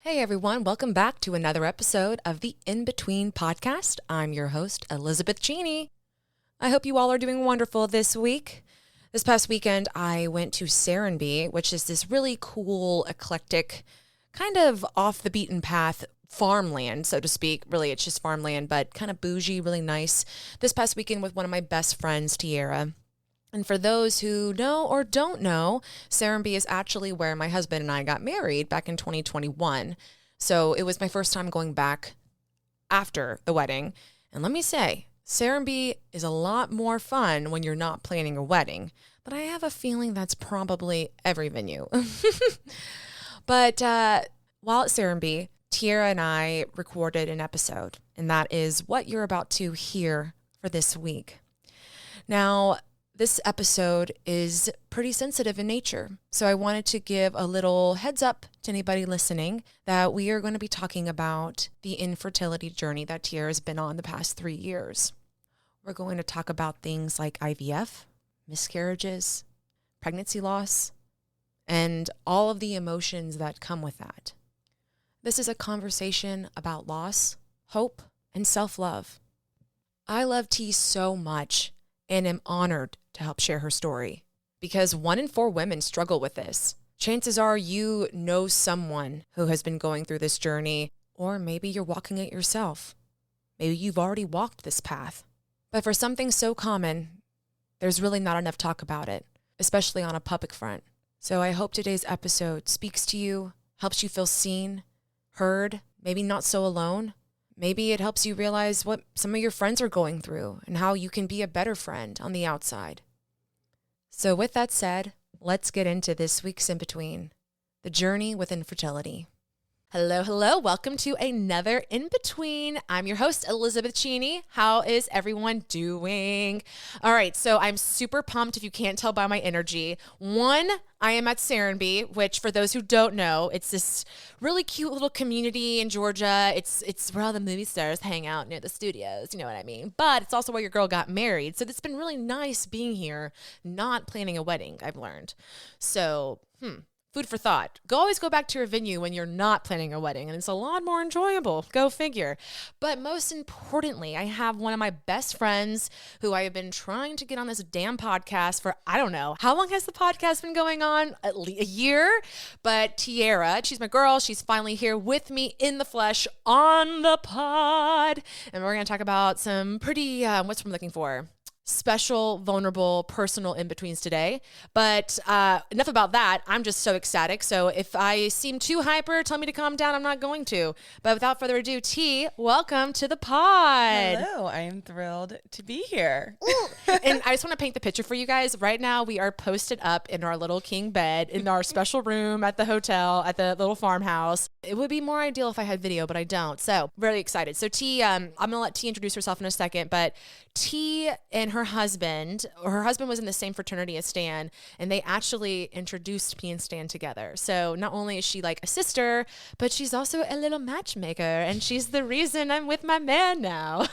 Hey everyone, welcome back to another episode of the In Between podcast. I'm your host, Elizabeth Cheney. I hope you all are doing wonderful this week. This past weekend, I went to Serenbe, which is this really cool, eclectic, kind of off the beaten path farmland, so to speak. Really, it's just farmland, but kind of bougie, really nice. This past weekend with one of my best friends, Tyaira. And for those who know or don't know, Serenbe is actually where my husband and I got married back in 2021. So it was my first time going back after the wedding. And let me say, Serenbe is a lot more fun when you're not planning a wedding. But I have a feeling that's probably every venue. But while at Serenbe, Tyaira and I recorded an episode. And that is what you're about to hear for this week. Now, this episode is pretty sensitive in nature, so I wanted to give a little heads up to anybody listening that we are going to be talking about the infertility journey that Tyaira has been on the past 3 years. We're going to talk about things like IVF, miscarriages, pregnancy loss, and all of the emotions that come with that. This is a conversation about loss, hope, and self-love. I love T so much and am honored to help share her story because 1 in 4 women struggle with this. Chances are you know someone who has been going through this journey, or maybe you're walking it yourself. Maybe you've already walked this path. But for something so common, there's really not enough talk about it, especially on a public front. So I hope today's episode speaks to you, helps you feel seen, heard, maybe not so alone. Maybe it helps you realize what some of your friends are going through and how you can be a better friend on the outside. So with that said, let's get into this week's In Between, the journey with infertility. Hello. Welcome to another In Between. I'm your host, Elizabeth Cheney. How is everyone doing? All right, so I'm super pumped if you can't tell by my energy. One, I am at Serenbe, which for those who don't know, it's this really cute little community in Georgia. It's where all the movie stars hang out near the studios, you know what I mean? But it's also where your girl got married. So it's been really nice being here, not planning a wedding, I've learned. So, food for thought. Always go back to your venue when you're not planning a wedding, and it's a lot more enjoyable. Go figure. But most importantly, I have one of my best friends who I have been trying to get on this damn podcast for, I don't know, how long has the podcast been going on? At least a year? But Tyaira, she's my girl. She's finally here with me in the flesh on the pod. And we're going to talk about some pretty, what's I'm looking for? Special, vulnerable, personal in-betweens today. But enough about that. I'm just so ecstatic. So if I seem too hyper, tell me to calm down. I'm not going to. But without further ado, T, welcome to the pod. Hello. I am thrilled to be here. And I just want to paint the picture for you guys. Right now, we are posted up in our little king bed in our special room at the hotel, at the little farmhouse. It would be more ideal if I had video, but I don't. So really excited. So T, I'm going to let T introduce herself in a second, but T and her husband was in the same fraternity as Stan, and they actually introduced me and Stan together. So not only is she like a sister, but she's also a little matchmaker, and she's the reason I'm with my man now.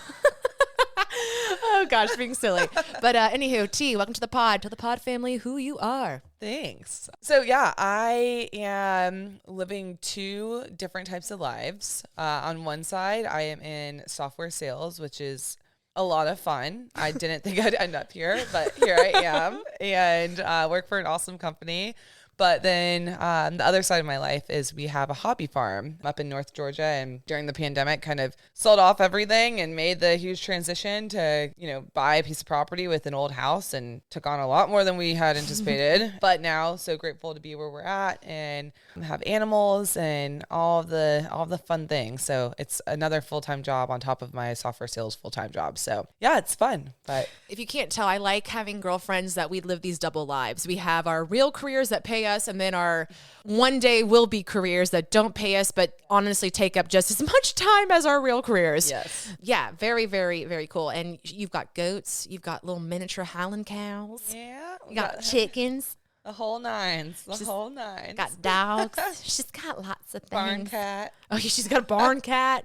Oh gosh, being silly. But anywho, T, welcome to the pod. Tell the pod family who you are. Thanks. So yeah, I am living 2 different types of lives. On one side, I am in software sales, which is a lot of fun. I didn't think I'd end up here, but here I am, and work for an awesome company. But then the other side of my life is we have a hobby farm up in North Georgia, and during the pandemic kind of sold off everything and made the huge transition to, buy a piece of property with an old house, and took on a lot more than we had anticipated. But now so grateful to be where we're at and have animals and all the fun things. So it's another full-time job on top of my software sales full-time job. So yeah, it's fun. But if you can't tell, I like having girlfriends that we live these double lives. We have our real careers that pay us, and then our one day will be careers that don't pay us, but honestly take up just as much time as our real careers. Yes. Yeah. Very, very, very cool. And you've got goats, you've got little miniature Highland cows. Yeah. You got chickens. The whole nines. Whole nines. Got dogs. She's got lots of things. Barn cat. Oh, yeah, she's got a barn cat.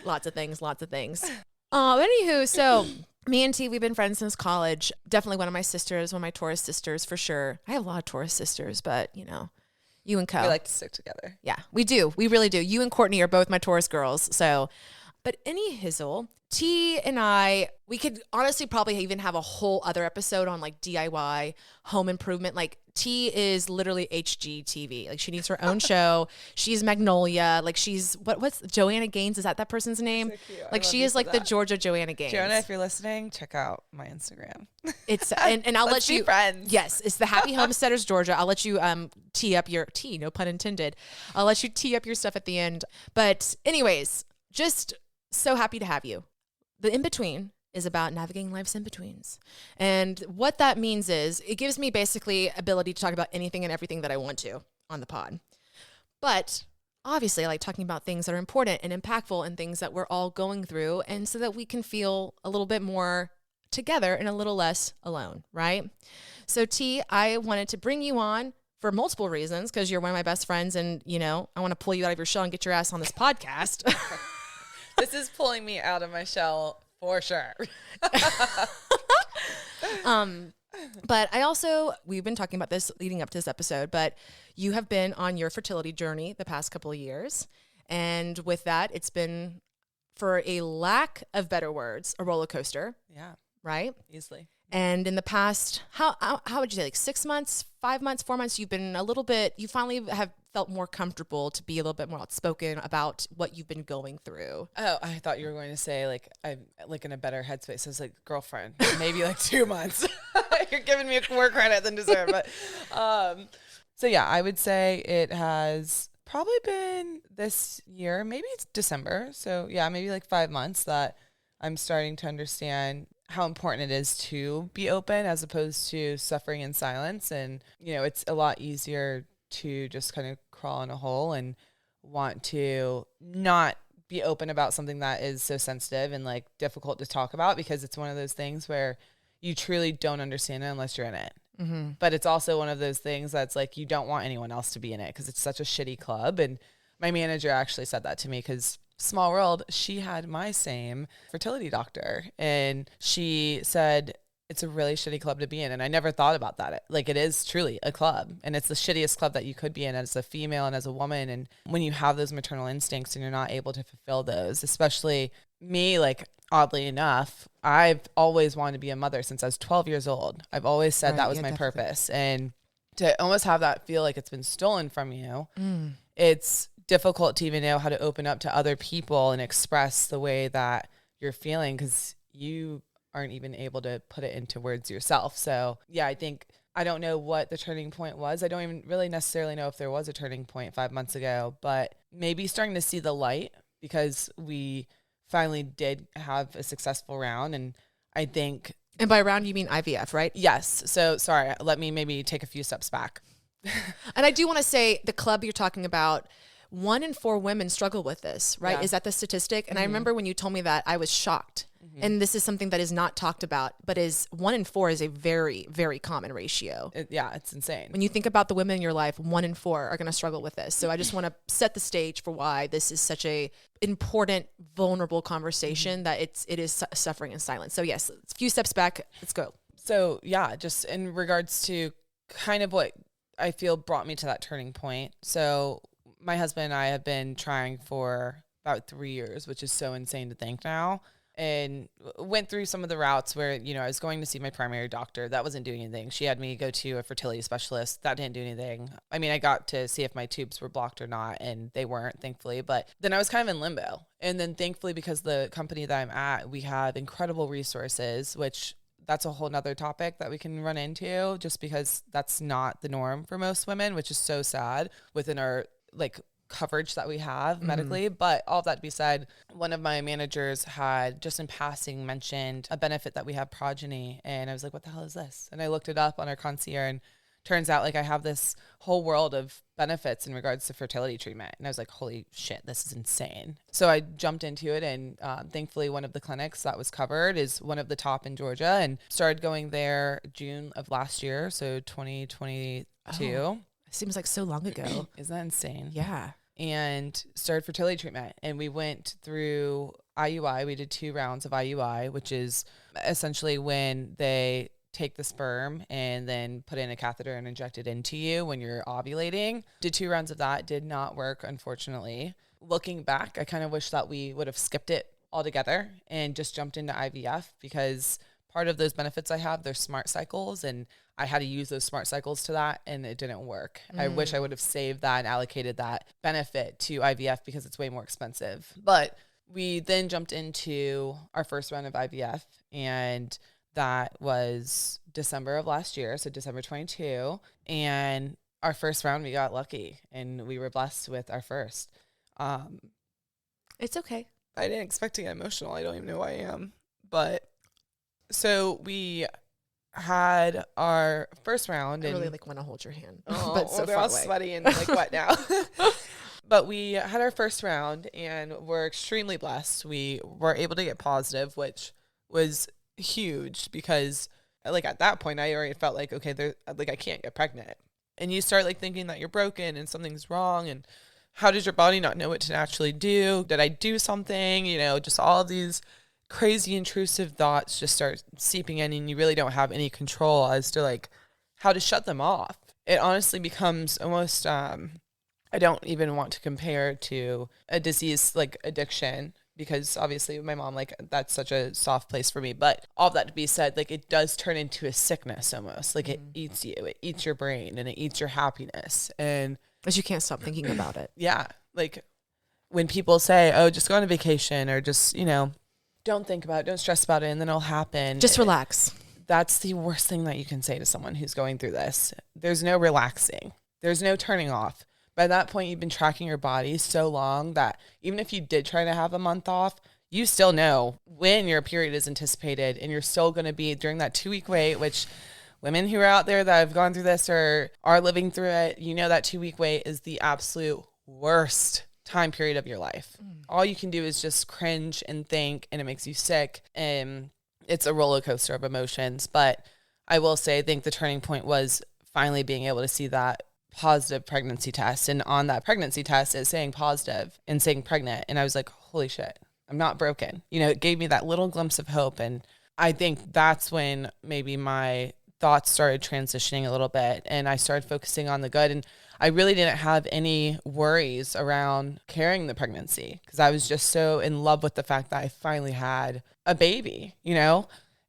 Lots of things. Anywho, so me and T, we've been friends since college. Definitely one of my sisters, one of my Taurus sisters for sure. I have a lot of Taurus sisters, but you You and Co. We like to stick together. Yeah, we do. We really do. You and Courtney are both my Taurus girls. So, but any hizzle, T and I, we could honestly probably even have a whole other episode on like DIY, home improvement. Like T is literally HGTV. Like she needs her own show. She's Magnolia. Like she's what's Joanna Gaines? Is that person's name? So cute. Like she is like the Georgia Joanna Gaines. Joanna, if you're listening, check out my Instagram. It's and I'll Let's let you be friends. Yes, it's the Happy Homesteaders Georgia. I'll let you tee up your tea, no pun intended. I'll let you tee up your stuff at the end. But anyways, just so happy to have you. The in-between is about navigating life's in-betweens. And what that means is it gives me basically ability to talk about anything and everything that I want to on the pod. But obviously I like talking about things that are important and impactful and things that we're all going through, and so that we can feel a little bit more together and a little less alone, right? So T, I wanted to bring you on for multiple reasons, because you're one of my best friends, and you know, I want to pull you out of your shell and get your ass on this podcast. This is pulling me out of my shell for sure. But I also, we've been talking about this leading up to this episode, but you have been on your fertility journey the past couple of years. And with that, it's been, for a lack of better words, a roller coaster. Yeah. Right? Easily. And in the past, how would you say, like 6 months, 5 months, 4 months, you've been a little bit, you finally have felt more comfortable to be a little bit more outspoken about what you've been going through. Oh, I thought you were going to say like I'm like in a better headspace. I was like, girlfriend, maybe like 2 months. You're giving me more credit than deserve. But so yeah, I would say it has probably been this year, maybe it's December. So yeah, maybe like 5 months that I'm starting to understand how important it is to be open as opposed to suffering in silence. And, you know, it's a lot easier to just kind of crawl in a hole and want to not be open about something that is so sensitive and like difficult to talk about, because it's one of those things where you truly don't understand it unless you're in it. Mm-hmm. But it's also one of those things that's like, you don't want anyone else to be in it because it's such a shitty club. And my manager actually said that to me, because small world, she had my same fertility doctor, and she said it's a really shitty club to be in. And I never thought about that. Like, it is truly a club, and it's the shittiest club that you could be in as a female and as a woman. And when you have those maternal instincts and you're not able to fulfill those, especially me, like, oddly enough, I've always wanted to be a mother since I was 12 years old. I've always said that was my purpose. And to almost have that feel like it's been stolen from you, it's difficult to even know how to open up to other people and express the way that you're feeling, because you aren't even able to put it into words yourself. So yeah, I think, I don't know what the turning point was. I don't even really necessarily know if there was a turning point 5 months ago, but maybe starting to see the light, because we finally did have a successful round. And I think, and by round you mean IVF, right? yes. So sorry, let me maybe take a few steps back. And I do want to say, the club you're talking about, 1 in 4 women struggle with this, right? Yeah. Is that the statistic? And I remember when you told me that, I was shocked. And this is something that is not talked about, but 1 in 4 is a very, very common ratio. Yeah, it's insane. When you think about the women in your life, 1 in 4 are going to struggle with this. So I just want to set the stage for why this is such a important, vulnerable conversation, that it is suffering in silence. So yes, a few steps back. Let's go. So yeah, just in regards to kind of what I feel brought me to that turning point. So my husband and I have been trying for about 3 years, which is so insane to think now. And went through some of the routes where, you know, I was going to see my primary doctor. That wasn't doing anything. She had me go to a fertility specialist. That didn't do anything. I mean, I got to see if my tubes were blocked or not, and they weren't, thankfully. But then I was kind of in limbo. And then thankfully, because the company that I'm at, we have incredible resources, which that's a whole nother topic that we can run into, just because that's not the norm for most women, which is so sad within our, like, coverage that we have medically. But all of that to be said, one of my managers had just in passing mentioned a benefit that we have progeny, and I was like, what the hell is this? And I looked it up on our concierge, and turns out like I have this whole world of benefits in regards to fertility treatment. And I was like, holy shit, this is insane. So I jumped into it, and thankfully one of the clinics that was covered is one of the top in Georgia, and started going there June of last year, so 2022. Oh. It seems like so long ago. Isn't that insane? Yeah. And started fertility treatment. And we went through IUI. We did 2 rounds of IUI, which is essentially when they take the sperm and then put in a catheter and inject it into you when you're ovulating. Did 2 rounds of that, did not work, unfortunately. Looking back, I kind of wish that we would have skipped it altogether and just jumped into IVF, because part of those benefits I have, they're smart cycles, and I had to use those smart cycles to that, and it didn't work. I wish I would have saved that and allocated that benefit to IVF, because it's way more expensive. But we then jumped into our first round of IVF, and that was December of last year, so December 22. And our first round, we got lucky, and we were blessed with our first. It's okay. I didn't expect to get emotional. I don't even know why I am. But so we had our first round. I and really want to hold your hand. but so they're all sweaty and wet now. But we had our first round, and we're extremely blessed. We were able to get positive, which was huge, because at that point I already felt like, okay, I can't get pregnant. And you start thinking that you're broken and something's wrong, and how does your body not know what to naturally do? Did I do something? Just all of these crazy intrusive thoughts just start seeping in, and you really don't have any control as to how to shut them off. It honestly becomes almost I don't even want to compare to a disease like addiction, because obviously my mom, that's such a soft place for me. But all of that to be said, it does turn into a sickness almost. It eats you, it eats your brain, and it eats your happiness. And because you can't stop thinking about it. Yeah. When people say, oh, just go on a vacation, or just, don't think about it, don't stress about it, and then it'll happen. Just relax. That's the worst thing that you can say to someone who's going through this. There's no relaxing. There's no turning off. By that point, you've been tracking your body so long that even if you did try to have a month off, you still know when your period is anticipated, and you're still going to be during that 2-week wait, which women who are out there that have gone through this or are living through it, that 2-week wait is the absolute worst time period of your life. All you can do is just cringe and think, and it makes you sick, and it's a roller coaster of emotions. But I will say, I think the turning point was finally being able to see that positive pregnancy test, and on that pregnancy test it's saying positive and saying pregnant, and I was like, holy shit, I'm not broken. It gave me that little glimpse of hope, and I think that's when maybe my thoughts started transitioning a little bit, and I started focusing on the good. And I really didn't have any worries around carrying the pregnancy, because I was just so in love with the fact that I finally had a baby,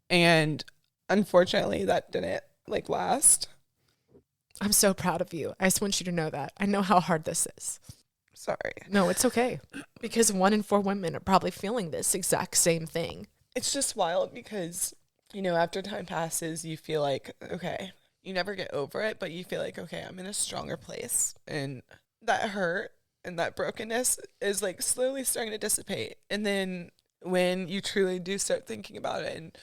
and unfortunately that didn't last. I'm so proud of you. I just want you to know that. I know how hard this is. Sorry. No, it's okay. Because 1 in 4 women are probably feeling this exact same thing. It's just wild because, after time passes, you feel like, okay, you never get over it, but you feel like, okay, I'm in a stronger place. And that hurt and that brokenness is slowly starting to dissipate. And then when you truly do start thinking about it and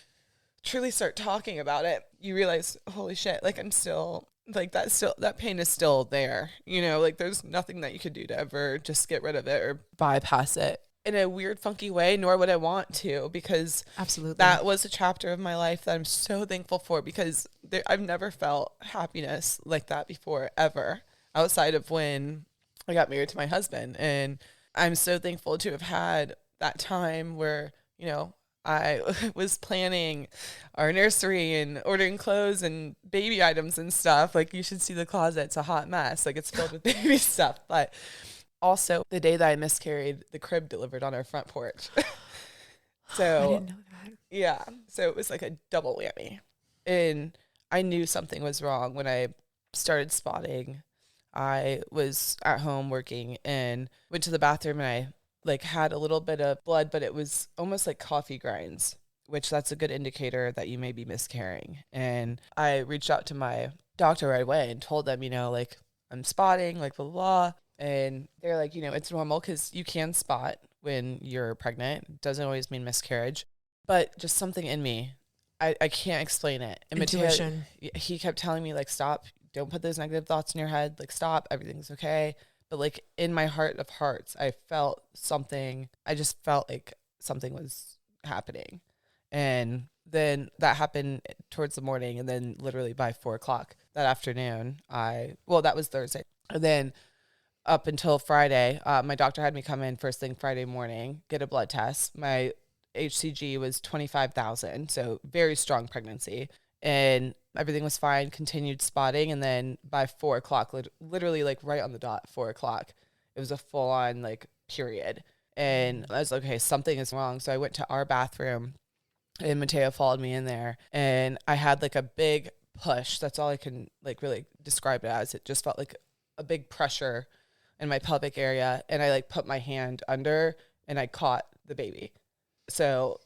truly start talking about it, you realize, holy shit, I'm still... that pain is still there, there's nothing that you could do to ever just get rid of it or bypass it in a weird, funky way, nor would I want to, because absolutely that was a chapter of my life that I'm so thankful for, because I've never felt happiness like that before, ever, outside of when I got married to my husband. And I'm so thankful to have had that time where, I was planning our nursery and ordering clothes and baby items and stuff. You should see the closet. It's a hot mess. It's filled with baby stuff. But also the day that I miscarried, the crib delivered on our front porch. So I didn't know that. Yeah. So it was a double whammy. And I knew something was wrong when I started spotting. I was at home working and went to the bathroom, and I had a little bit of blood, but it was almost like coffee grinds, which that's a good indicator that you may be miscarrying. And I reached out to my doctor right away and told them, I'm spotting, blah, blah, blah. And they're like, it's normal, because you can spot when you're pregnant. It doesn't always mean miscarriage, but just something in me, I can't explain it. And intuition. He kept telling me, stop, don't put those negative thoughts in your head, stop, everything's okay. But in my heart of hearts, I felt something. I just felt like something was happening. And then that happened towards the morning. And then literally by 4:00 that afternoon, that was Thursday. And then up until Friday, my doctor had me come in first thing Friday morning, get a blood test. My HCG was 25,000. So very strong pregnancy. and everything was fine, continued spotting. And then by 4 o'clock, literally like right on the dot, 4 o'clock, it was a full on like period. And I was like, okay, something is wrong. So I went to our bathroom and Mateo followed me in there, and I had like a big push. That's all I can like really describe it as. It just felt like a big pressure in my pelvic area. And I like put my hand under and I caught the baby. So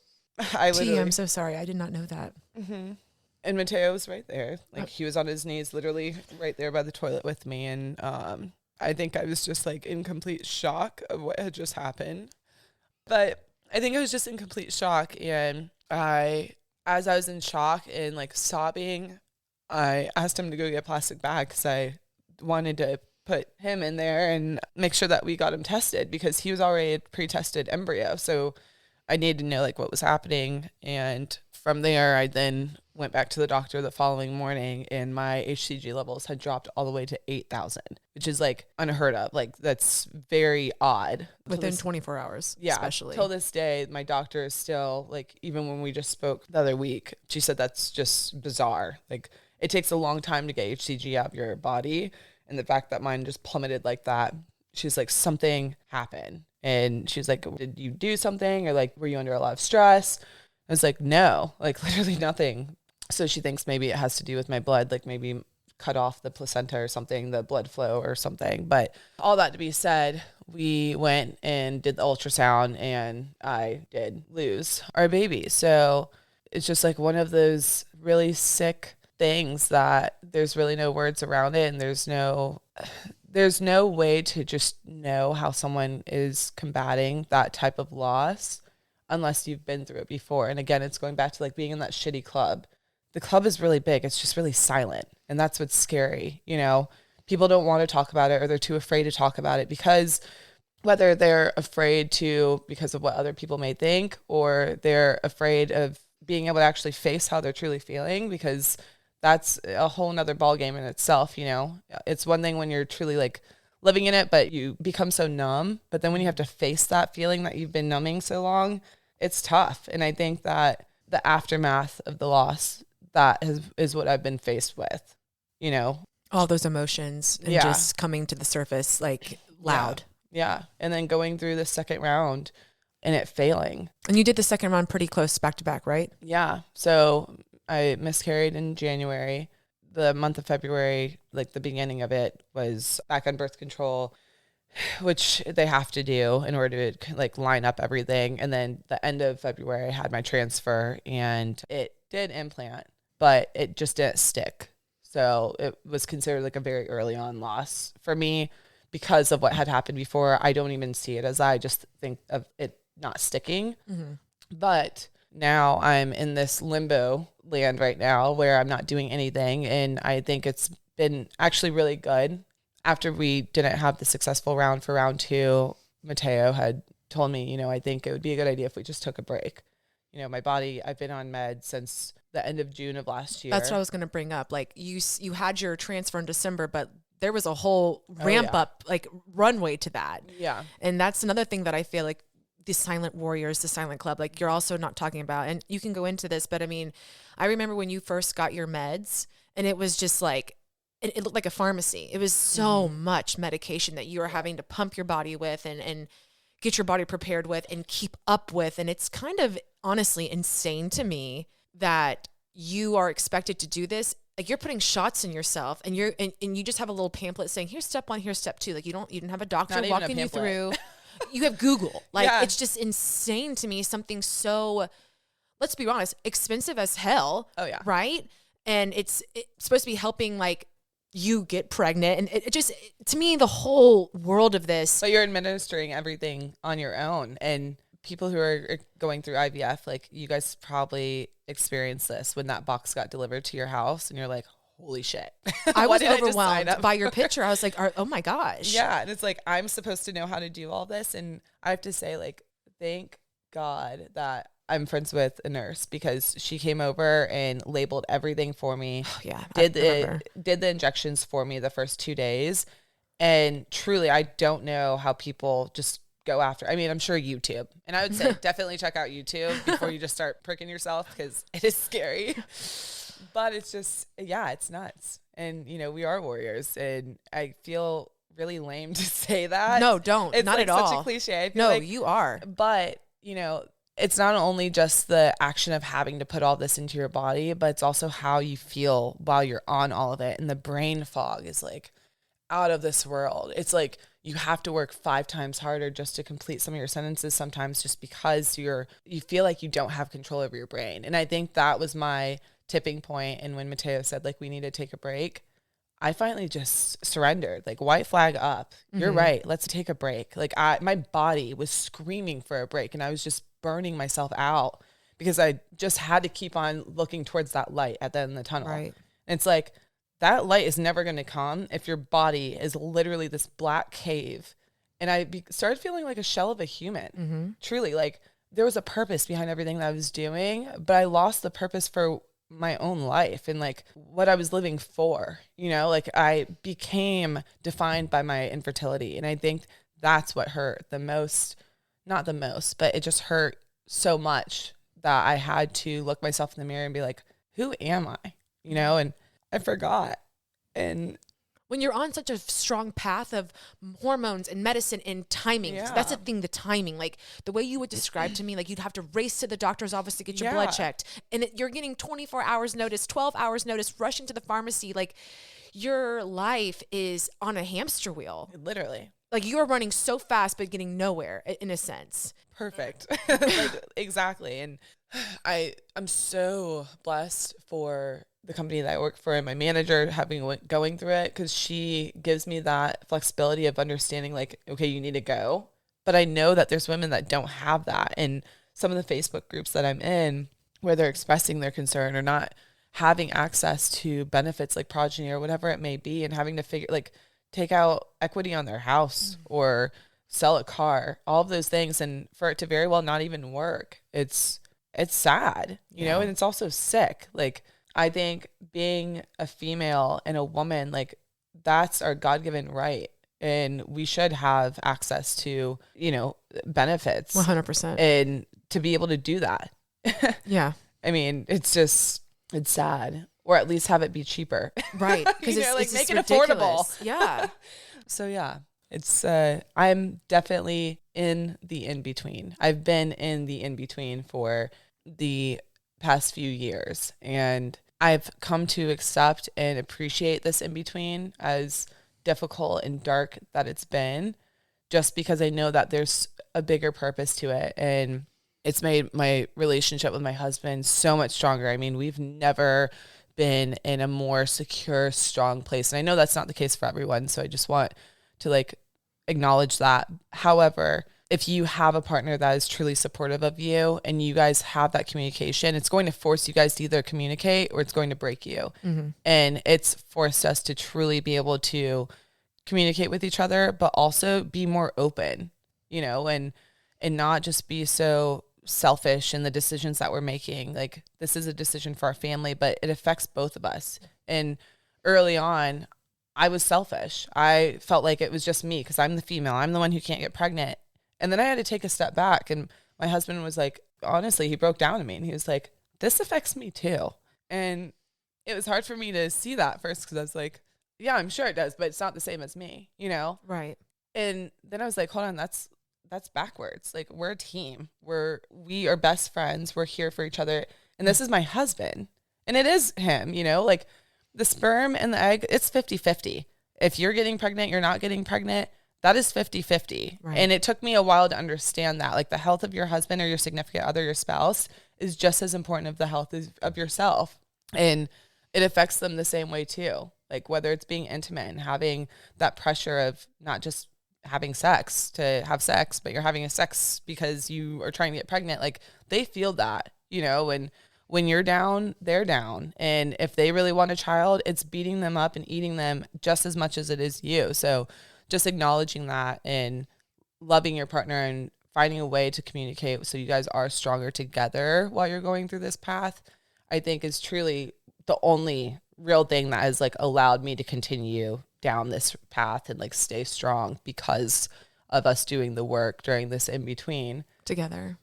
I literally, I'm so sorry. I did not know that. Mm-hmm. And Mateo was right there. Like he was on his knees, literally right there by the toilet with me. And I think I was just like in complete shock of what had just happened. But I think I was just in complete shock. And as I was in shock and like sobbing, I asked him to go get a plastic bag because I wanted to put him in there and make sure that we got him tested because he was already a pre-tested embryo. So I needed to know like what was happening. And from there, I then went back to the doctor the following morning, and my HCG levels had dropped all the way to 8,000, which is like unheard of. Like that's very odd. Within 24 hours, yeah, especially. Till this day, my doctor is still like, even when we just spoke the other week, she said that's just bizarre. Like it takes a long time to get HCG out of your body. And the fact that mine just plummeted like that, she's like, something happened. And she's like, did you do something? Or like, were you under a lot of stress? I was like, no, like literally nothing. So she thinks maybe it has to do with my blood, like maybe cut off the placenta or something, the blood flow or something. But all that to be said, we went and did the ultrasound, and I did lose our baby. So it's just like one of those really sick things that there's really no words around it. And there's no way to just know how someone is combating that type of loss unless you've been through it before. And again, it's going back to like being in that shitty club. The club is really big. It's just really silent. And that's what's scary. You know, people don't want to talk about it, or they're too afraid to talk about it because whether they're afraid to because of what other people may think, or they're afraid of being able to actually face how they're truly feeling, because that's a whole nother ballgame in itself. You know, it's one thing when you're truly like living in it, but you become so numb. But then when you have to face that feeling that you've been numbing so long, it's tough. And I think that the aftermath of the loss, is what I've been faced with, you know, all those emotions and just coming to the surface like loud. Yeah. And then going through the second round and it failing. And you did the second round pretty close back to back, right? Yeah. So I miscarried in January. The month of February, like the beginning of it, was back on birth control, which they have to do in order to like line up everything. And then the end of February, I had my transfer, and it did implant, but it just didn't stick. So it was considered like a very early on loss for me because of what had happened before. I don't even see it as that. I just think of it not sticking. Mm-hmm. But now I'm in this limbo land right now where I'm not doing anything. And I think it's been actually really good. After we didn't have the successful round for round 2, Mateo had told me, you know, I think it would be a good idea if we just took a break. You know, my body, I've been on meds since the end of June of last year. That's what I was going to bring up. Like you had your transfer in December, but there was a whole ramp up, like runway to that. Yeah. And that's another thing that I feel like the silent warriors, the silent club, like you're also not talking about, and you can go into this, but I mean, I remember when you first got your meds, and it was just like, it looked like a pharmacy. It was so much medication that you were having to pump your body with and get your body prepared with and keep up with. And it's kind of honestly insane to me that you are expected to do this. Like you're putting shots in yourself, and you just have a little pamphlet saying, here's step 1, here's step 2. Like you don't have a doctor walking you through. You have Google. Like it's just insane to me. Something so, let's be honest, expensive as hell. Oh yeah. Right. And it's supposed to be helping like you get pregnant. And it just, to me, the whole world of this. But you're administering everything on your own. And people who are going through IVF, like you guys probably experienced this when that box got delivered to your house and you're like, holy shit. I was overwhelmed by your picture. I was like, oh my gosh. Yeah. And it's like, I'm supposed to know how to do all this. And I have to say, like, thank God that I'm friends with a nurse, because she came over and labeled everything for me. Oh, yeah. Did the injections for me the first 2 days. And truly, I don't know how people just go after. I mean, I'm sure YouTube. And I would say definitely check out YouTube before you just start pricking yourself, because it is scary. But it's just, yeah, it's nuts. And, you know, we are warriors. And I feel really lame to say that. No, don't. It's not like at such all. a cliche. I feel No, like, you are. but, you know, it's not only just the action of having to put all this into your body, but it's also how you feel while you're on all of it. And the brain fog is like out of this world. It's like you have to work 5 times harder just to complete some of your sentences sometimes, just because you feel like you don't have control over your brain. And I think that was my tipping point. And when Mateo said, like, we need to take a break, I finally just surrendered, like, white flag up. You're right. Let's take a break. Like, my body was screaming for a break, and I was just burning myself out because I just had to keep on looking towards that light at the end of the tunnel. Right. And it's like, that light is never going to come if your body is literally this black cave. And I started feeling like a shell of a human. Truly, like, there was a purpose behind everything that I was doing, but I lost the purpose for my own life and like what I was living for, you know, like I became defined by my infertility. And I think that's what hurt the most, not the most, but it just hurt so much that I had to look myself in the mirror and be like, who am I? You know, and I forgot. And when you're on such a strong path of hormones and medicine and timing, that's the thing, the timing, like the way you would describe to me, like you'd have to race to the doctor's office to get your blood checked, and you're getting 24 hours notice, 12 hours notice, rushing to the pharmacy. Like your life is on a hamster wheel. Literally. Like you are running so fast, but getting nowhere in a sense. Perfect. Like, exactly. And I'm so blessed for the company that I work for and my manager going through it, because she gives me that flexibility of understanding, like, okay, you need to go. But I know that there's women that don't have that. And some of the Facebook groups that I'm in where they're expressing their concern or not having access to benefits like progeny or whatever it may be, and having to take out equity on their house or sell a car, all of those things. And for it to very well not even work, it's sad, you know, and it's also sick. Like, I think being a female and a woman, like, that's our God-given right. And we should have access to, you know, benefits. 100%. And to be able to do that. Yeah. I mean, it's sad. Or at least have it be cheaper. Right. Because it's like, make it ridiculous. affordable. Yeah. So yeah, it's, I'm definitely in the in-between. I've been in the in-between for the past few years, and I've come to accept and appreciate this in-between, as difficult and dark that it's been, just because I know that there's a bigger purpose to it. And it's made my relationship with my husband so much stronger. I mean, we've never been in a more secure, strong place. And I know that's not the case for everyone. So I just want to like acknowledge that. However, if you have a partner that is truly supportive of you and you guys have that communication, it's going to force you guys to either communicate or it's going to break you. And it's forced us to truly be able to communicate with each other, but also be more open, you know, and not just be so selfish in the decisions that we're making. Like, this is a decision for our family, but it affects both of us. And early on, I was selfish. I felt like it was just me because I'm the female. I'm the one who can't get pregnant. And then I had to take a step back, and my husband was like, honestly, he broke down to me and he was like, this affects me too. And it was hard for me to see that first, because I was like, yeah, I'm sure it does, but it's not the same as me, you know? Right. And then I was like, hold on, that's backwards. Like, we're a team. We are best friends. We're here for each other. And this is my husband. And it is him, you know, like the sperm and the egg, it's 50-50. If you're getting pregnant, you're not getting pregnant, that is 50-50. Right. And it took me a while to understand that. Like, the health of your husband or your significant other, your spouse, is just as important of the health of yourself. And it affects them the same way too. Like, whether it's being intimate and having that pressure of not just having sex to have sex, but you're having a sex because you are trying to get pregnant. Like, they feel that, you know, and when you're down, they're down. And if they really want a child, it's beating them up and eating them just as much as it is you. So just acknowledging that and loving your partner and finding a way to communicate so you guys are stronger together while you're going through this path, I think is truly the only real thing that has like allowed me to continue down this path and like stay strong, because of us doing the work during this in between together.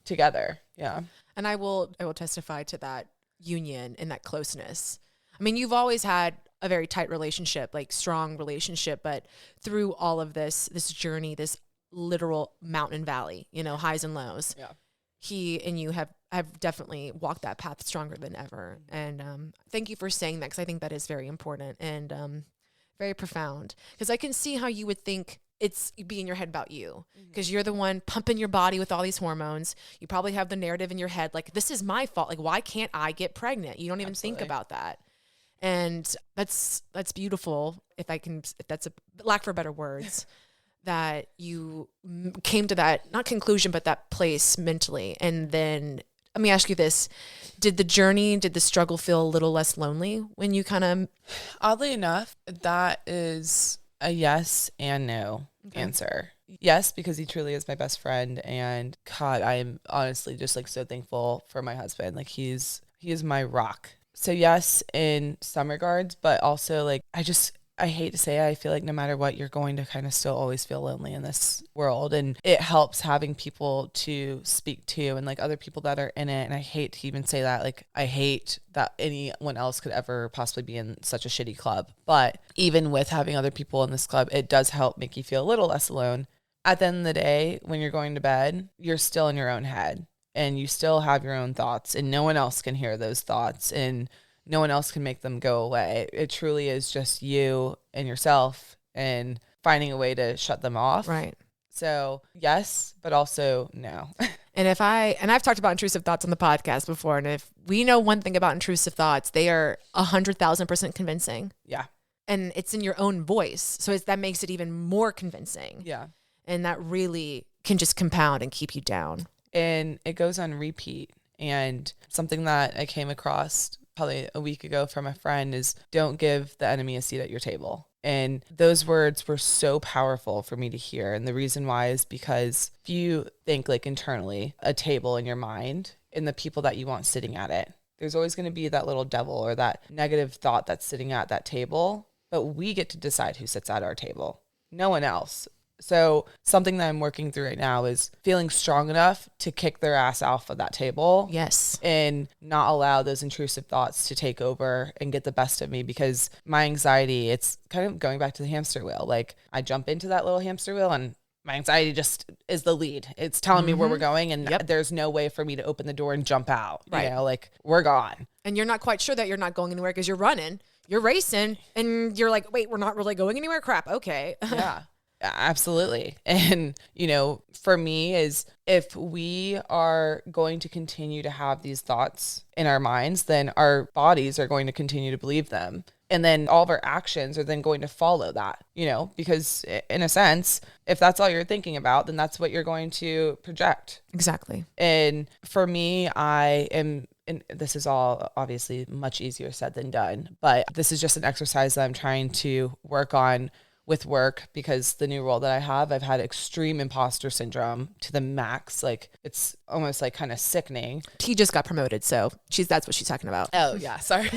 Yeah. And I will testify to that union and that closeness. I mean, you've always had a very tight relationship, like strong relationship, but through all of this journey, this literal mountain valley, highs and lows. Yeah. He and you have definitely walked that path stronger than ever. And thank you for saying that, because I think that is very important and very profound. Because I can see how you would think it's be in your head about you, because you're the one pumping your body with all these hormones. You probably have the narrative in your head like, this is my fault. Like, why can't I get pregnant? You don't even think about that. And that's beautiful. If that's a lack for better words, that you came to that, not conclusion, but that place mentally. And then let me ask you this. Did the struggle feel a little less lonely when you kind of... Oddly enough, that is a yes and no answer. Yes, because he truly is my best friend. And God, I am honestly just like so thankful for my husband. Like he is my rock. So yes, in some regards, but also like, I hate to say it, I feel like no matter what, you're going to kind of still always feel lonely in this world. And it helps having people to speak to and like other people that are in it. And I hate to even say that, like, I hate that anyone else could ever possibly be in such a shitty club. But even with having other people in this club, it does help make you feel a little less alone. At the end of the day, when you're going to bed, you're still in your own head and you still have your own thoughts, and no one else can hear those thoughts. And no one else can make them go away. It truly is just you and yourself and finding a way to shut them off. Right. So yes, but also no. And I've talked about intrusive thoughts on the podcast before. And if we know one thing about intrusive thoughts, they are 100,000% convincing. Yeah. And it's in your own voice. So that makes it even more convincing. Yeah. And that really can just compound and keep you down. And it goes on repeat. And something that I came across probably a week ago from a friend is, don't give the enemy a seat at your table. And those words were so powerful for me to hear. And the reason why is because if you think like internally a table in your mind and the people that you want sitting at it, there's always going to be that little devil or that negative thought that's sitting at that table. But we get to decide who sits at our table, no one else. So something that I'm working through right now is feeling strong enough to kick their ass off of that table. Yes. And not allow those intrusive thoughts to take over and get the best of me, because my anxiety, it's kind of going back to the hamster wheel. Like I jump into that little hamster wheel and my anxiety just is the lead. It's telling me where we're going, and there's no way for me to open the door and jump out. Right. You know, like we're gone. And you're not quite sure that you're not going anywhere because you're running, you're racing, and you're like, wait, we're not really going anywhere? Crap. Okay. Yeah. Absolutely. And, for me is if we are going to continue to have these thoughts in our minds, then our bodies are going to continue to believe them. And then all of our actions are then going to follow that, because in a sense, if that's all you're thinking about, then that's what you're going to project. Exactly. And for me, and this is all obviously much easier said than done, but this is just an exercise that I'm trying to work on with work, because the new role that I have, I've had extreme imposter syndrome to the max. Like it's almost like kind of sickening. He just got promoted, so that's what she's talking about. Oh yeah, sorry.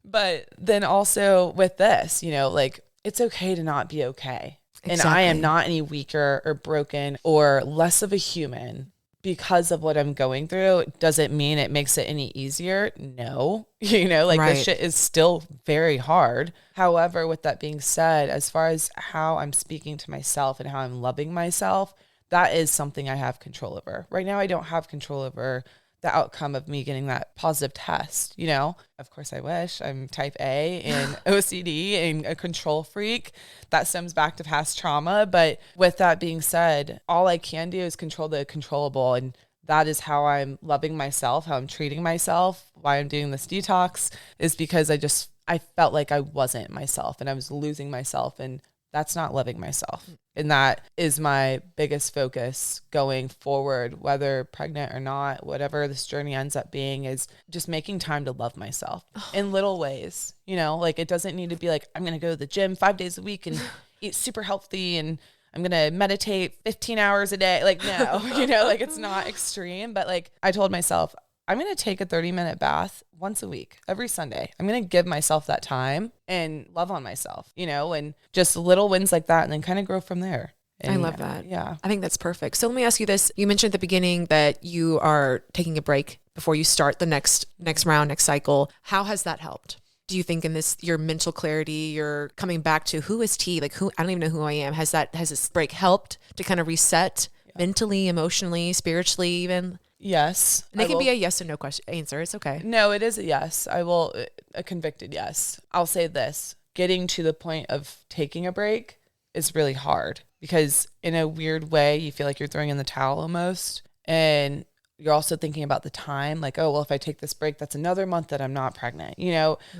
But then also with this, like it's okay to not be okay. Exactly. And I am not any weaker or broken or less of a human because of what I'm going through. Doesn't mean it makes it any easier. No, this shit is still very hard. However, with that being said, as far as how I'm speaking to myself and how I'm loving myself, that is something I have control over. Right now, I don't have control over the outcome of me getting that positive test. Of course I wish. I'm type A and OCD and a control freak. That stems back to past trauma. But with that being said, all I can do is control the controllable. And that is how I'm loving myself, how I'm treating myself, why I'm doing this detox, is because I felt like I wasn't myself and I was losing myself, and that's not loving myself. And that is my biggest focus going forward, whether pregnant or not, whatever this journey ends up being, is just making time to love myself in little ways. Like it doesn't need to be like, I'm going to go to the gym 5 days a week and eat super healthy and I'm going to meditate 15 hours a day. Like, no, like it's not extreme, but like I told myself, I'm going to take a 30-minute bath once a week, every Sunday. I'm going to give myself that time and love on myself, and just little wins like that, and then kind of grow from there. And I love that. Yeah. I think that's perfect. So let me ask you this. You mentioned at the beginning that you are taking a break before you start the next round, next cycle. How has that helped? Do you think in this, your mental clarity, you're coming back to who is T? Like I don't even know who I am. Has this break helped to kind of reset mentally, emotionally, spiritually even? Yes. And it can be a yes or no question answer. It's okay. No, it is a yes. I will, a convicted yes. I'll say this, getting to the point of taking a break is really hard because in a weird way, you feel like you're throwing in the towel almost. And you're also thinking about the time, like, oh, well, if I take this break, that's another month that I'm not pregnant.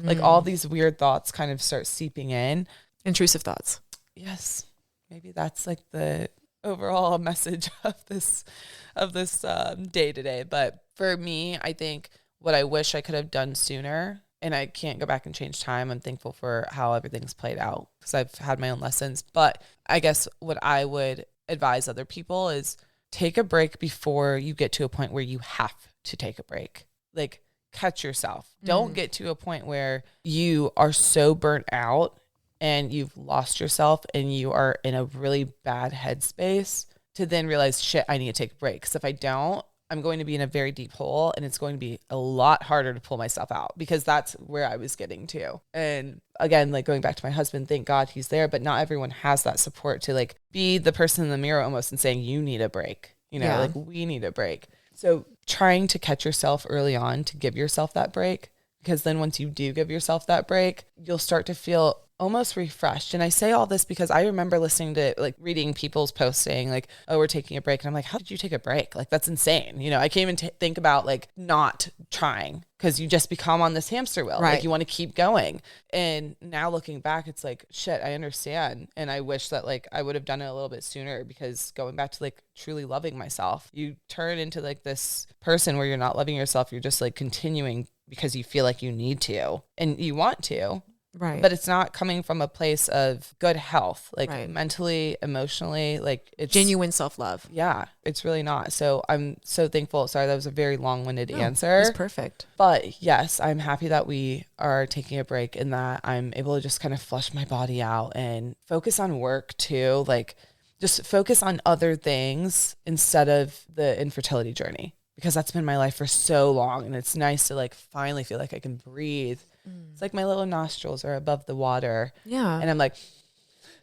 Like all these weird thoughts kind of start seeping in. Intrusive thoughts. Yes. Maybe that's like the overall message of this day today. But for me, I think what I wish I could have done sooner, and I can't go back and change time. I'm thankful for how everything's played out because I've had my own lessons. But I guess what I would advise other people is take a break before you get to a point where you have to take a break. Like, catch yourself. Don't get to a point where you are so burnt out and you've lost yourself and you are in a really bad headspace to then realize, shit, I need to take a break. Because if I don't, I'm going to be in a very deep hole and it's going to be a lot harder to pull myself out because that's where I was getting to. And again, like going back to my husband, thank God he's there, but not everyone has that support to like be the person in the mirror almost and saying, you need a break, like we need a break. So trying to catch yourself early on to give yourself that break, because then once you do give yourself that break, you'll start to feel almost refreshed. And I say all this because I remember listening to like reading people's posts saying like, oh, we're taking a break. And I'm like, how did you take a break? Like, that's insane. I can't even think about like not trying because you just become on this hamster wheel. Right. Like you want to keep going. And now looking back, it's like, shit, I understand. And I wish that like I would have done it a little bit sooner because going back to like truly loving myself, you turn into like this person where you're not loving yourself. You're just like continuing because you feel like you need to and you want to. Right. But it's not coming from a place of good health, like Right. mentally, emotionally, like it's genuine self-love. Yeah, it's really not. So I'm so thankful. Sorry, that was a very long-winded answer. It was perfect. But yes, I'm happy that we are taking a break and that I'm able to just kind of flush my body out and focus on work too. Like just focus on other things instead of the infertility journey, because that's been my life for so long. And it's nice to like finally feel like I can breathe. It's like my little nostrils are above the water. Yeah. And I'm like,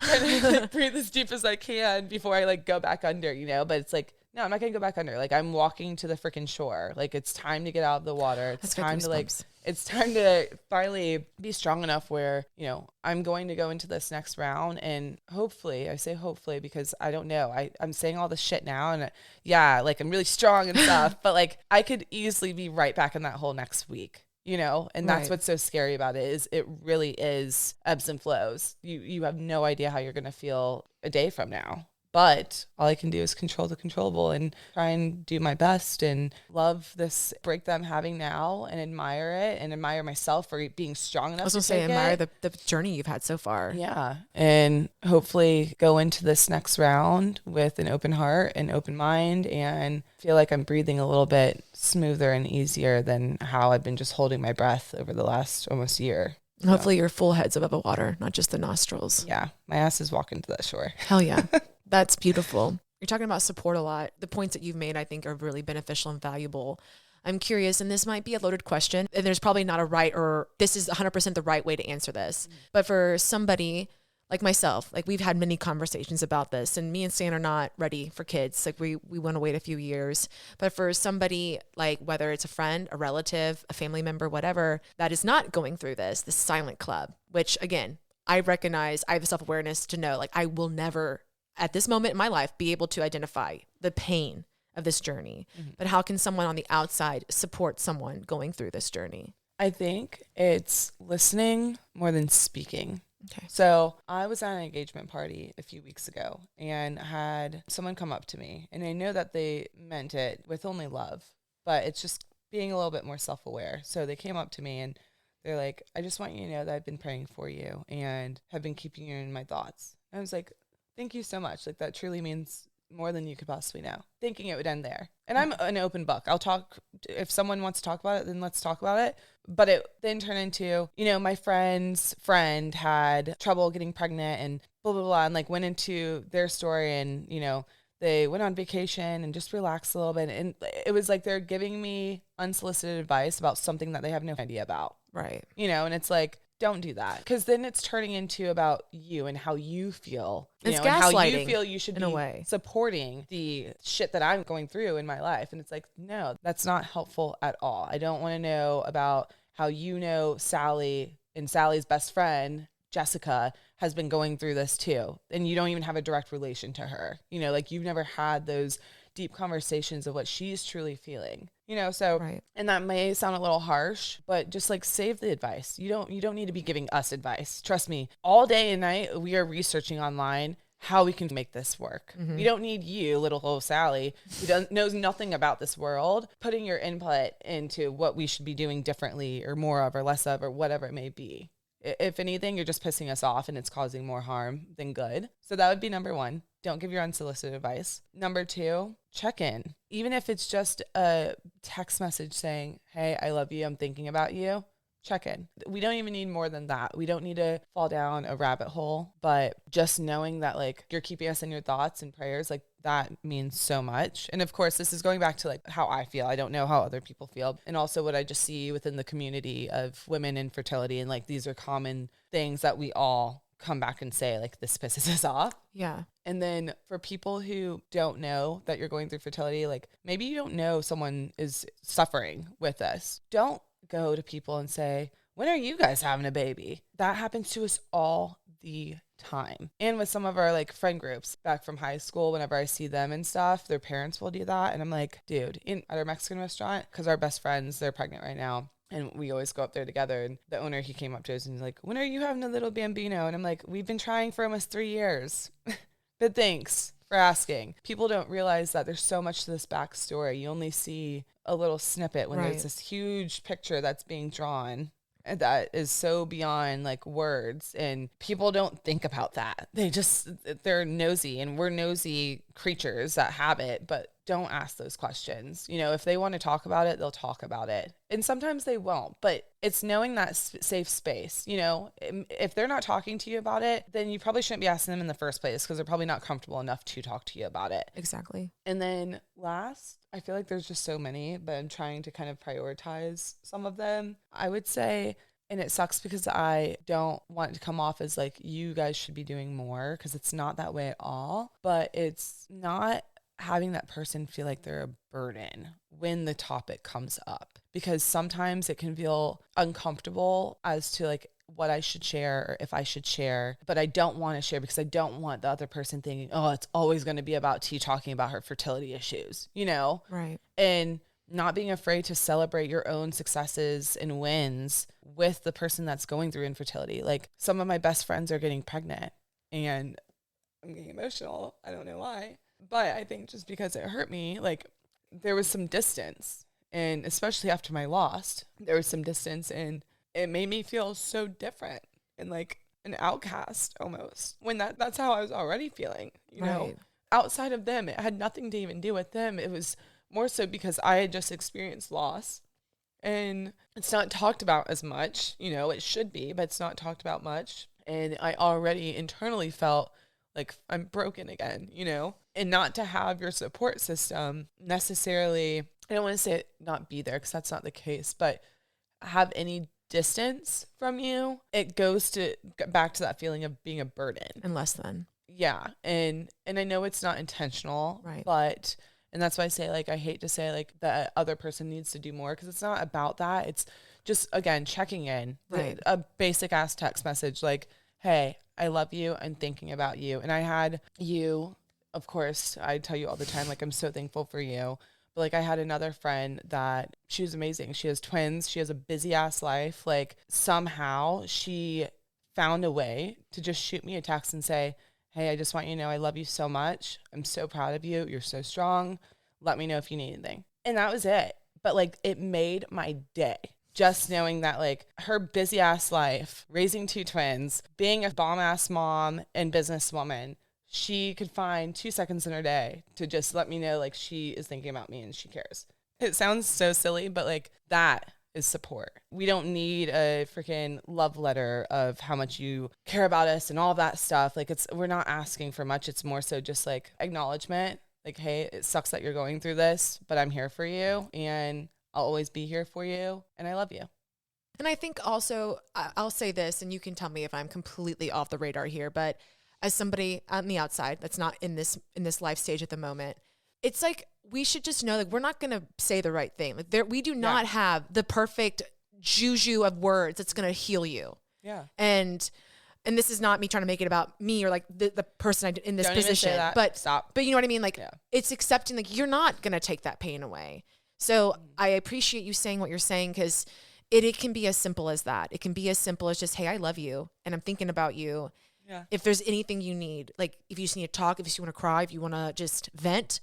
trying to breathe as deep as I can before I like go back under, but it's like, no, I'm not going to go back under. Like I'm walking to the freaking shore. Like it's time to get out of the water. It's time to like, it's time to finally be strong enough where, I'm going to go into this next round and hopefully, I say hopefully because I don't know. I'm saying all this shit now and like I'm really strong and stuff, but like I could easily be right back in that hole next week. And that's what's so scary about it is it really is ebbs and flows. You have no idea how you're going to feel a day from now. But all I can do is control the controllable and try and do my best and love this break that I'm having now and admire it and admire myself for being strong enough. I was going to say, admire the journey you've had so far. Yeah. And hopefully go into this next round with an open heart and open mind and feel like I'm breathing a little bit smoother and easier than how I've been just holding my breath over the last almost year. So. Hopefully your full head's above the water, not just the nostrils. Yeah. My ass is walking to that shore. Hell yeah. That's beautiful. You're talking about support a lot. The points that you've made, I think, are really beneficial and valuable. I'm curious, and this might be a loaded question, and there's probably not a right or this is 100% the right way to answer this. But for somebody like myself, like we've had many conversations about this, and me and Stan are not ready for kids. Like we want to wait a few years. But for somebody like whether it's a friend, a relative, a family member, whatever, that is not going through this silent club, which again, I recognize, I have self-awareness to know, like I will never at this moment in my life, be able to identify the pain of this journey. Mm-hmm. But how can someone on the outside support someone going through this journey? I think it's listening more than speaking. Okay. So I was at an engagement party a few weeks ago and had someone come up to me, and I know that they meant it with only love, but it's just being a little bit more self-aware. So they came up to me and they're like, I just want you to know that I've been praying for you and have been keeping you in my thoughts. And I was like, thank you so much. Like that truly means more than you could possibly know. Thinking it would end there. And I'm an open book. I'll talk. If someone wants to talk about it, then let's talk about it. But it then turned into, my friend's friend had trouble getting pregnant and blah, blah, blah. And like went into their story and, they went on vacation and just relaxed a little bit. And it was like they're giving me unsolicited advice about something that they have no idea about. Right. And it's like, don't do that, because then it's turning into about you and how you feel, It's and how you gaslighting feel you should in be a way. supporting the shit that I'm going through in my life. And it's like, no, that's not helpful at all. I don't want to know about how Sally and Sally's best friend, Jessica, has been going through this too. And you don't even have a direct relation to her. Like you've never had those deep conversations of what she's truly feeling. So, right. And that may sound a little harsh, but just like save the advice. You don't need to be giving us advice. Trust me, all day and night, we are researching online how we can make this work. Mm-hmm. We don't need you, little old Sally, who knows nothing about this world, putting your input into what we should be doing differently or more of or less of or whatever it may be. If anything, you're just pissing us off and it's causing more harm than good. So that would be number one. Don't give your unsolicited advice. Number two, check in. Even if it's just a text message saying, hey, I love you, I'm thinking about you. Check in. We don't even need more than that. We don't need to fall down a rabbit hole, but just knowing that like you're keeping us in your thoughts and prayers, like that means so much. And of course, this is going back to like how I feel. I don't know how other people feel. And also what I just see within the community of women in fertility. And like, these are common things that we all come back and say, like, this pisses us off. Yeah. And then for people who don't know that you're going through fertility, like maybe you don't know someone is suffering with this. Don't go to people and say, when are you guys having a baby? That happens to us all the time. And with some of our like friend groups back from high school, whenever I see them and stuff, their parents will do that. And I'm like, dude, at our Mexican restaurant, because our best friends, they're pregnant right now. And we always go up there together. And the owner, he came up to us and he's like, when are you having a little bambino? And I'm like, we've been trying for almost 3 years. But thanks for asking. People don't realize that there's so much to this backstory. You only see a little snippet when there's this huge picture that's being drawn that is so beyond like words, and people don't think about that. They're nosy, and we're nosy creatures that have it, but don't ask those questions. If they want to talk about it, they'll talk about it. And sometimes they won't, but it's knowing that safe space. If they're not talking to you about it, then you probably shouldn't be asking them in the first place, because they're probably not comfortable enough to talk to you about it. Exactly. And then last, I feel like there's just so many, but I'm trying to kind of prioritize some of them. I would say, and it sucks because I don't want it to come off as like you guys should be doing more, because it's not that way at all, but it's not having that person feel like they're a burden when the topic comes up, because sometimes it can feel uncomfortable as to like what I should share or if I should share, but I don't want to share because I don't want the other person thinking, oh, it's always going to be about T talking about her fertility issues, Right. And not being afraid to celebrate your own successes and wins with the person that's going through infertility. Like, some of my best friends are getting pregnant, and I'm getting emotional. I don't know why, but I think just because it hurt me, like there was some distance, and especially after my loss, there was some distance, and it made me feel so different and like an outcast almost, when that's how I was already feeling, Right. outside of them. It had nothing to even do with them. It was more so because I had just experienced loss, and it's not talked about as much. It should be, but it's not talked about much. And I already internally felt like I'm broken again, and not to have your support system necessarily, I don't want to say not be there, because that's not the case, but have any distance from you, it goes back to that feeling of being a burden. And less than. Yeah. And I know it's not intentional, Right. but, and that's why I say, like, I hate to say like the other person needs to do more, because it's not about that. It's just, again, checking in. Right. A basic ass text message like, hey, I love you. I'm thinking about you. And I had you, of course, I tell you all the time, like, I'm so thankful for you. But like, I had another friend that she was amazing. She has twins. She has a busy ass life. Like, somehow she found a way to just shoot me a text and say, hey, I just want you to know I love you so much. I'm so proud of you. You're so strong. Let me know if you need anything. And that was it. But like, it made my day. Just knowing that like her busy ass life, raising 2 twins, being a bomb ass mom and businesswoman, she could find 2 seconds in her day to just let me know like she is thinking about me and she cares. It sounds so silly, but like, that is support. We don't need a freaking love letter of how much you care about us and all that stuff. Like, we're not asking for much. It's more so just like acknowledgement Like, hey, it sucks that you're going through this, but I'm here for you and I'll always be here for you. And I love you. And I think also, I'll say this, and you can tell me if I'm completely off the radar here, but as somebody on the outside that's not in this life stage at the moment, it's like we should just know, like, we're not going to say the right thing. Like, we do not have the perfect juju of words that's going to heal you. Yeah. And this is not me trying to make it about me or like the person in this position, but stop. But you know what I mean? Like, it's accepting, like, you're not going to take that pain away. So I appreciate you saying what you're saying, because it can be as simple as that. It can be as simple as just, hey, I love you and I'm thinking about you. Yeah. If there's anything you need, like if you just need to talk, if you just want to cry, if you want to just vent,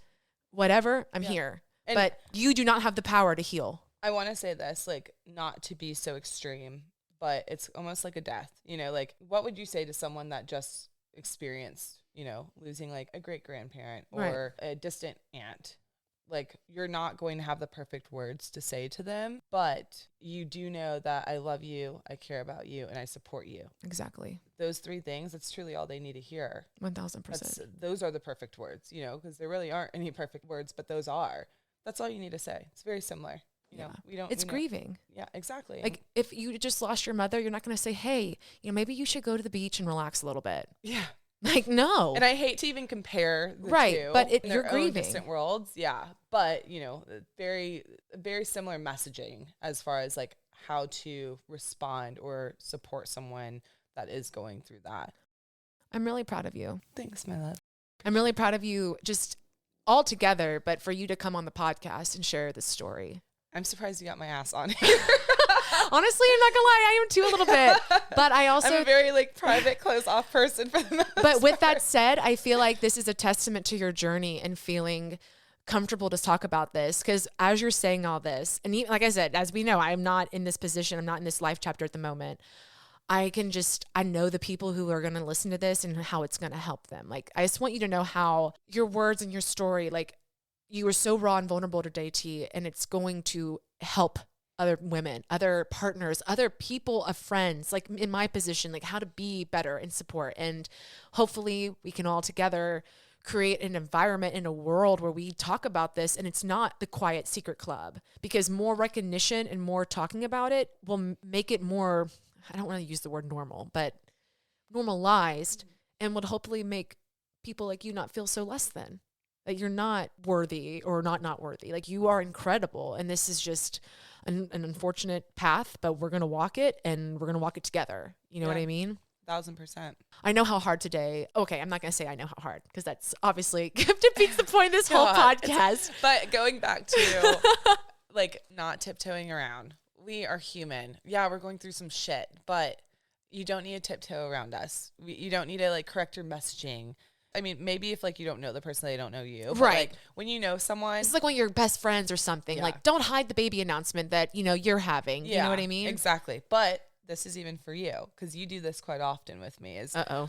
whatever, I'm here. And but you do not have the power to heal. I want to say this, like, not to be so extreme, but it's almost like a death, you know, like, what would you say to someone that just experienced, you know, losing like a great grandparent or a distant aunt? Like, you're not going to have the perfect words to say to them, but you do know that I love you, I care about you, and I support you. Exactly. Those three things, that's truly all they need to hear. 1000%. Those are the perfect words, you know, because there really aren't any perfect words, but those are. That's all you need to say. It's very similar. You know, it's grieving. Yeah, exactly. Like, if you just lost your mother, you're not going to say, hey, you know, maybe you should go to the beach and relax a little bit. Yeah. Like, no. And I hate to even compare the two. But you're grieving. Distant worlds. Yeah. But, you know, very similar messaging as far as like how to respond or support someone that is going through that. I'm really proud of you. Thanks, my love. I'm really proud of you just all together, but for you to come on the podcast and share this story. I'm surprised you got my ass on here. Honestly, I'm not gonna lie, I am too a little bit. But I also I'm a very like private, closed off person for the most But with that said, I feel like this is a testament to your journey and feeling comfortable to talk about this. Because as you're saying all this, and like I said, as we know, I'm not in this position, I'm not in this life chapter at the moment. I know the people who are going to listen to this and how it's going to help them. Like, I just want you to know how your words and your story, like, you were so raw and vulnerable today, T, and it's going to help other women, other partners, other people, of friends, like in my position, like how to be better and support. And hopefully we can all together create an environment in a world where we talk about this and it's not the quiet secret club, because more recognition and more talking about it will make it more, I don't want to use the word normal, but normalized, and would hopefully make people like you not feel so less than. That you're not worthy or not worthy. Like, you are incredible. And this is just an unfortunate path, but we're going to walk it, and we're going to walk it together. You know what I mean? 1000%. I know how hard today. Okay, I'm not going to say I know how hard, because that's obviously defeats the point of this whole podcast. But going back to like not tiptoeing around, we are human. Yeah, we're going through some shit, but you don't need to tiptoe around us. You don't need to like correct your messaging. I mean, maybe if like you don't know the person, they don't know you. But, right. Like, when you know someone, it's like one of your best friends or something. Like, don't hide the baby announcement that, you know, you're having. You know what I mean? Exactly. But this is even for you, because you do this quite often with me.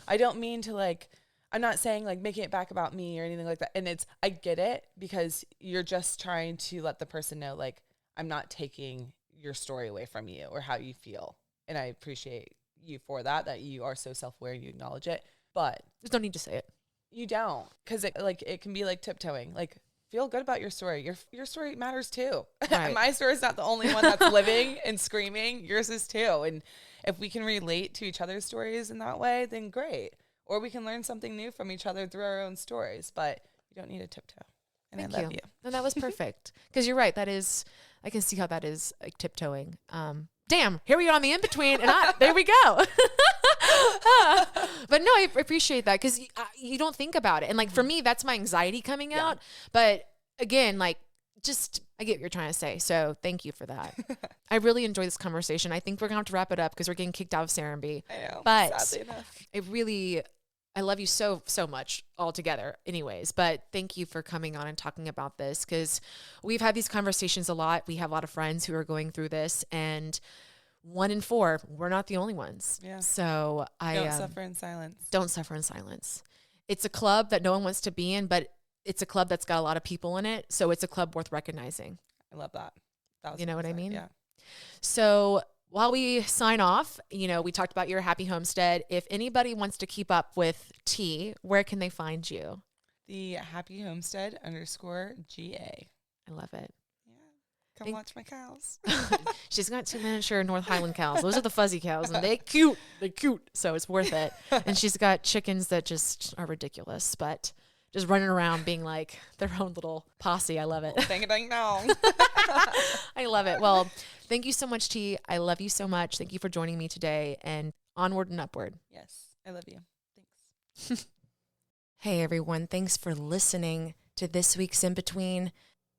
I don't mean to like, I'm not saying like making it back about me or anything like that. And I get it, because you're just trying to let the person know, like, I'm not taking your story away from you or how you feel. And I appreciate you for that you are so self-aware and you acknowledge it. But there's no need to say it. You don't, because it can be like tiptoeing. Like, feel good about your story. Your story matters too. Right. My story is not the only one that's living and screaming. Yours is too. And if we can relate to each other's stories in that way, then great. Or we can learn something new from each other through our own stories. But you don't need to tiptoe. And I love you. No, that was perfect. Because you're right. That is, I can see how that is like tiptoeing. Damn, here we are on the in-between, and there we go. But no, I appreciate that, because you don't think about it. And like, for me, that's my anxiety coming out. But again, like, just, I get what you're trying to say. So thank you for that. I really enjoyed this conversation. I think we're going to have to wrap it up, because we're getting kicked out of Serenbe. I know, but sadly enough. I love you so much altogether anyways, but thank you for coming on and talking about this, because we've had these conversations a lot. We have a lot of friends who are going through this, and 1 in 4, we're not the only ones. Yeah. So don't suffer in silence. Don't suffer in silence. It's a club that no one wants to be in, but it's a club that's got a lot of people in it. So it's a club worth recognizing. I love that. You know what I mean? Yeah. So while we sign off, you know, we talked about your happy homestead. If anybody wants to keep up with T, where can they find you? the Happy Homestead _GA. I love it. Come watch my cows. She's got 2 miniature North Highland cows. Those are the fuzzy cows, and they're cute. They're cute, so it's worth it. And she's got chickens that just are ridiculous, but just running around being like their own little posse. I love it. Dang it, dang dong. I love it. Well, thank you so much, T. I love you so much. Thank you for joining me today, and onward and upward. Yes, I love you. Thanks. Hey, everyone. Thanks for listening to this week's In Between.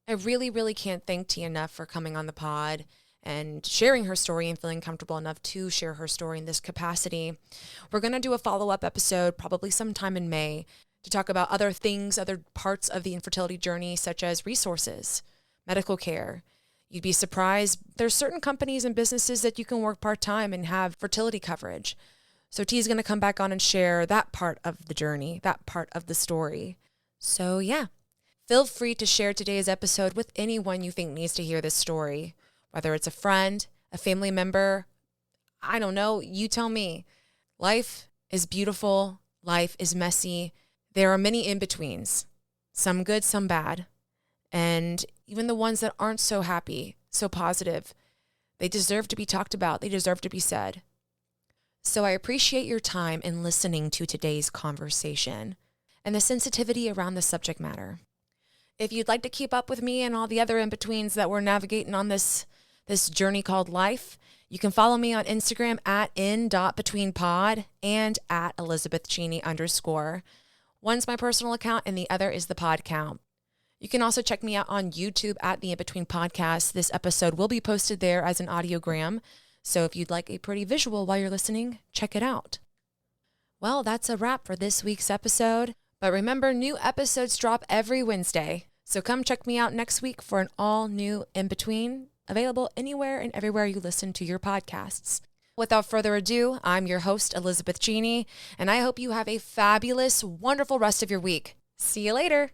I really, really can't thank T enough for coming on the pod and sharing her story and feeling comfortable enough to share her story in this capacity. We're going to do a follow-up episode probably sometime in May to talk about other things, other parts of the infertility journey, such as resources, medical care. You'd be surprised. There's certain companies and businesses that you can work part-time and have fertility coverage. So T is going to come back on and share that part of the journey, that part of the story. So yeah. Feel free to share today's episode with anyone you think needs to hear this story, whether it's a friend, a family member. I don't know. You tell me. Life is beautiful. Life is messy. There are many in-betweens, some good, some bad. And even the ones that aren't so happy, so positive, they deserve to be talked about. They deserve to be said. So I appreciate your time in listening to today's conversation and the sensitivity around the subject matter. If you'd like to keep up with me and all the other in-betweens that we're navigating on this journey called life, you can follow me on Instagram at in.betweenpod and at ElizabethCheney_. One's my personal account and the other is the pod count. You can also check me out on YouTube at the In Between Podcast. This episode will be posted there as an audiogram. So if you'd like a pretty visual while you're listening, check it out. Well, that's a wrap for this week's episode. But remember, new episodes drop every Wednesday. So come check me out next week for an all-new In-Between, available anywhere and everywhere you listen to your podcasts. Without further ado, I'm your host, Elizabeth Cheney, and I hope you have a fabulous, wonderful rest of your week. See you later.